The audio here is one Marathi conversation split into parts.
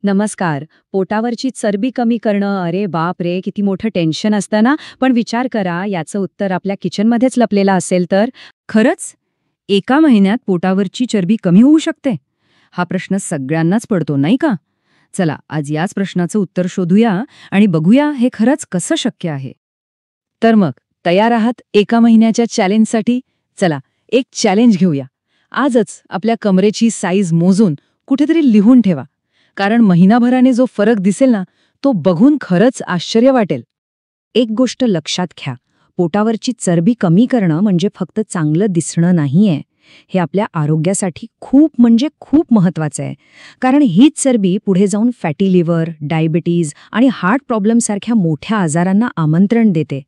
नमस्कार. पोटावरची चरबी कमी करणं, अरे बाप रे, किती मोठं टेन्शन असतं ना. पण विचार करा, याचं उत्तर आपल्या किचनमध्येच लपलेलं असेल तर. खरंच? एका महिन्यात पोटावरची चरबी कमी होऊ शकते? हा प्रश्न सगळ्यांनाच पडतो, नाही का? चला, आज याच प्रश्नाचं उत्तर शोधूया आणि बघूया हे खरंच कसं शक्य आहे. तर मग तयार आहात एका महिन्याच्या चॅलेंजसाठी? चला, एक चॅलेंज घेऊया. आजच आपल्या कमरेची साईज मोजून कुठेतरी लिहून ठेवा. कारण महिनाभराने जो फरक दिसेल ना, तो बघून खरंच आश्चर्य वाटेल. एक गोष्ट लक्षात घ्या, पोटावरची चरबी कमी करणं म्हणजे फक्त चांगलं दिसणं नाहीये. हे आपल्या आरोग्यासाठी खूप म्हणजे खूप महत्वाचं आहे. कारण हीच चरबी पुढे जाऊन फॅटी लिव्हर, डायबिटीज आणि हार्ट प्रॉब्लेमसारख्या मोठ्या आजारांना आमंत्रण देते.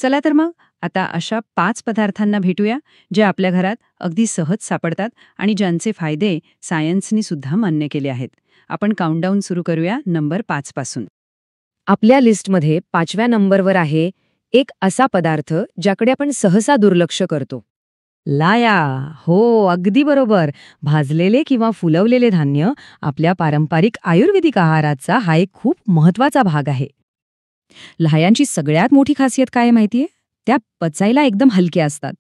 चला तर मग आता अशा 5 पदार्थांना भेटूया, जे आपल्या घरात अगदी सहज सापडतात आणि ज्यांचे फायदे सायन्सनी सुद्धा मान्य केले आहेत. आपण काउंटडाऊन सुरू करूया नंबर 5 पासून. आपल्या लिस्टमध्ये 5व्या नंबरवर आहे एक असा पदार्थ ज्याकडे आपण सहसा दुर्लक्ष करतो. लाया. हो, अगदी बरोबर. भाजलेले किंवा फुलवलेले धान्य आपल्या पारंपरिक आयुर्वेदिक आहाराचा हा एक खूप महत्वाचा भाग आहे. लाह्यांची सगळ्यात मोठी खासियत काय माहितीये? त्या पचायला एकदम हलक्या असतात.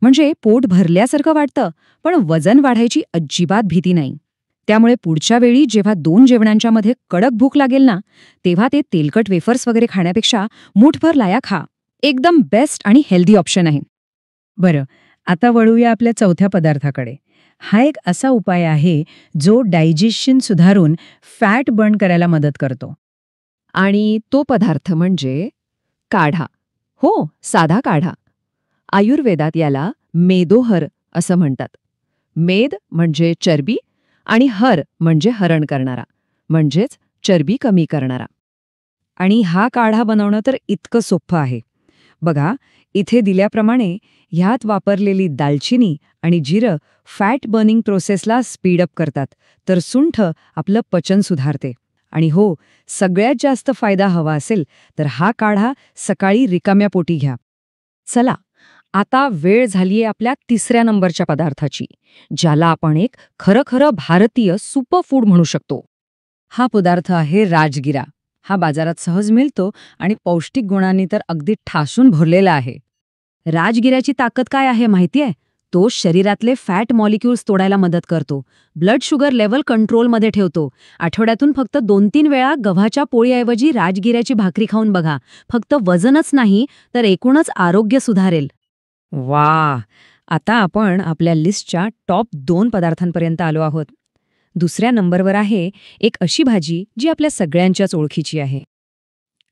म्हणजे पोट भरल्यासारखं वाटतं, पण वजन वाढायची अजिबात भीती नाही. त्यामुळे पुढच्या वेळी जेव्हा 2 जेवणांच्या मध्ये कडक भूक लागेल ना, तेव्हा ते तेलकट वेफर्स वगैरे खाण्यापेक्षा मूठभर लाया खा. एकदम बेस्ट आणि हेल्दी ऑप्शन आहे. बरं, आता वळूया आपल्या 4थ्या पदार्थाकडे. हा एक असा उपाय आहे जो डायजेशन सुधारून फॅट बर्न करायला मदत करतो. आणि तो पदार्थ म्हणजे काढा. हो, साधा काढा. आयुर्वेदात याला मेदोहर असं म्हणतात. मेद म्हणजे चरबी आणि हर म्हणजे हरण करणारा, म्हणजेच चरबी कमी करणारा. आणि हा काढा बनवणं तर इतकं सोपं आहे. बघा, इथे दिल्याप्रमाणे ह्यात वापरलेली दालचिनी आणि जिरं फॅट बर्निंग प्रोसेसला स्पीडअप करतात, तर सुंठ आपलं पचन सुधारते. आणि हो, सगळ्यात जास्त फायदा हवा असेल तर हा काढा सकाळी रिकाम्या पोटी घ्या. चला, आता वेळ झालीये आपल्या 3ऱ्या नंबरच्या पदार्थाची, ज्याला आपण एक खरं भारतीय सुपरफूड म्हणू शकतो. हा पदार्थ आहे राजगिरा. हा बाजारात सहज मिळतो आणि पौष्टिक गुणांनी तर अगदी ठासून भरलेला आहे. राजगिऱ्याची ताकद काय आहे माहितीये? तो शरीरातले फॅट मॉलिक्युल्स तोडायला मदत करतो, ब्लड शुगर लेव्हल कंट्रोलमध्ये ठेवतो. आठवड्यातून फक्त 2-3 वेळा गव्हाच्या पोळीऐवजी राजगिऱ्याची भाकरी खाऊन बघा. फक्त वजनच नाही, तर एकूणच आरोग्य सुधारेल. वा, आता आपण आपल्या लिस्टच्या टॉप 2 पदार्थांपर्यंत आलो आहोत. 2ऱ्या नंबरवर आहे एक अशी भाजी जी आपल्या सगळ्यांच्याच ओळखीची आहे.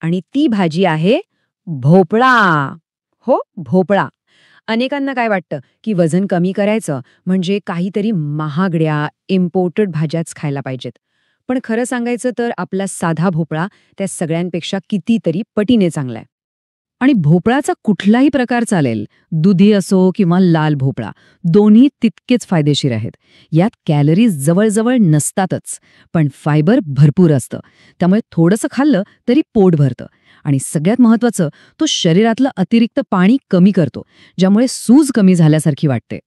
आणि ती भाजी आहे भोपळा. हो, भोपळा. अनेकांना काय वाटतं की वजन कमी करायचं म्हणजे काहीतरी महागड्या इम्पोर्टेड भाज्याच खायला पाहिजेत. पण खरं सांगायचं तर आपला साधा भोपळा त्या सगळ्यांपेक्षा कितीतरी पटीने चांगला आहे. आणि भोपळाचा कुठलाही प्रकार चालेल, दुधी असो किंवा लाल भोपळा, दोन्ही तितकेच फायदेशीर आहेत. यात कॅलरीज जवळजवळ नसतातच, पण फायबर भरपूर असतं. त्यामुळे थोडंसं खाल्लं तरी पोट भरतं. आणि सगळ्यात महत्त्वाचं, तो शरीरातलं अतिरिक्त पाणी कमी करतो, ज्यामुळे सूज कमी झाल्यासारखी वाटते.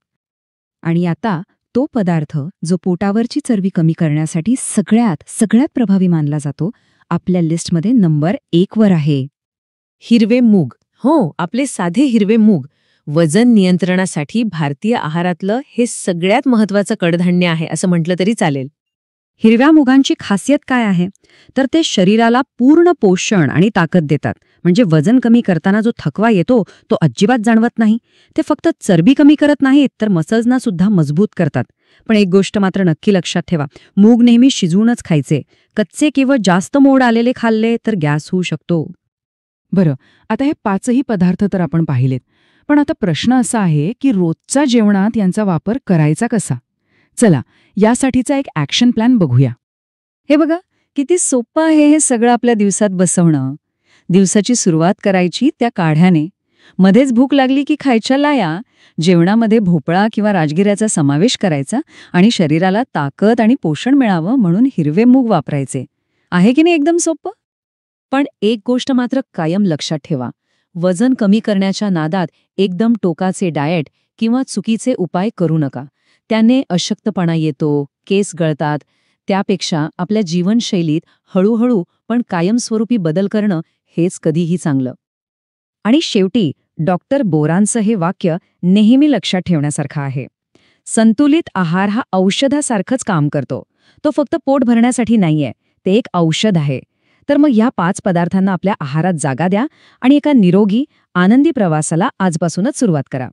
आणि आता तो पदार्थ जो पोटावरची चरबी कमी करण्यासाठी सगळ्यात प्रभावी मानला जातो, आपल्या लिस्टमध्ये नंबर 1 वर आहे. हिरवे मूग. हो, आपले साधे हिरवे मूग. वजन नियंत्रणासाठी भारतीय आहारातलं हे सगळ्यात महत्त्वाचं कडधान्य आहे असं म्हटलं तरी चालेल. हिरव्या मुगांची खासियत काय आहे? तर ते शरीराला पूर्ण पोषण आणि ताकद देतात. म्हणजे वजन कमी करताना जो थकवा येतो तो अजिबात जाणवत नाही. ते फक्त चरबी कमी करत नाहीत, तर मसल्सना सुद्धा मजबूत करतात. पण एक गोष्ट मात्र नक्की लक्षात ठेवा, मूग नेहमी शिजवूनच खायचे. कच्चे किंवा जास्त मोड आलेले खाल्ले तर गॅस होऊ शकतो. बरं, आता हे 5ही पदार्थ तर आपण पाहिलेत, पण आता प्रश्न असा आहे की रोजच्या जेवणात यांचा वापर करायचा कसा? चला, यासाठीचा एक ॲक्शन प्लॅन बघूया. हे बघा, किती सोपं आहे हे सगळं आपल्या दिवसात बसवणं. दिवसाची सुरुवात करायची त्या काढ्याने. मध्येच भूक लागली की खायच्या लाया. जेवणामध्ये भोपळा किंवा राजगिऱ्याचा समावेश करायचा आणि शरीराला ताकद आणि पोषण मिळावं म्हणून हिरवे मूग वापरायचे. आहे की नाही एकदम सोपं? पण एक गोष्ट मात्र कायम लक्षात ठेवा, वजन कमी करण्याच्या नादात एकदम टोकाचे डाएट किंवा चुकीचे उपाय करू नका. त्याने अशक्तपणा येतो, केस गळतात. त्यापेक्षा आपल्या जीवनशैलीत हळूहळू पण कायमस्वरूपी बदल करणं हेच कधीही चांगलं. आणि शेवटी डॉक्टर बोरांचं हे वाक्य नेहमी लक्षात ठेवण्यासारखं आहे. संतुलित आहार हा औषधासारखंच काम करतो. तो फक्त पोट भरण्यासाठी नाहीये, ते एक औषध आहे. तर मग ह्या 5 पदार्थांना आपल्या आहारात जागा द्या आणि एका निरोगी, आनंदी प्रवासाला आजपासूनच सुरुवात करा.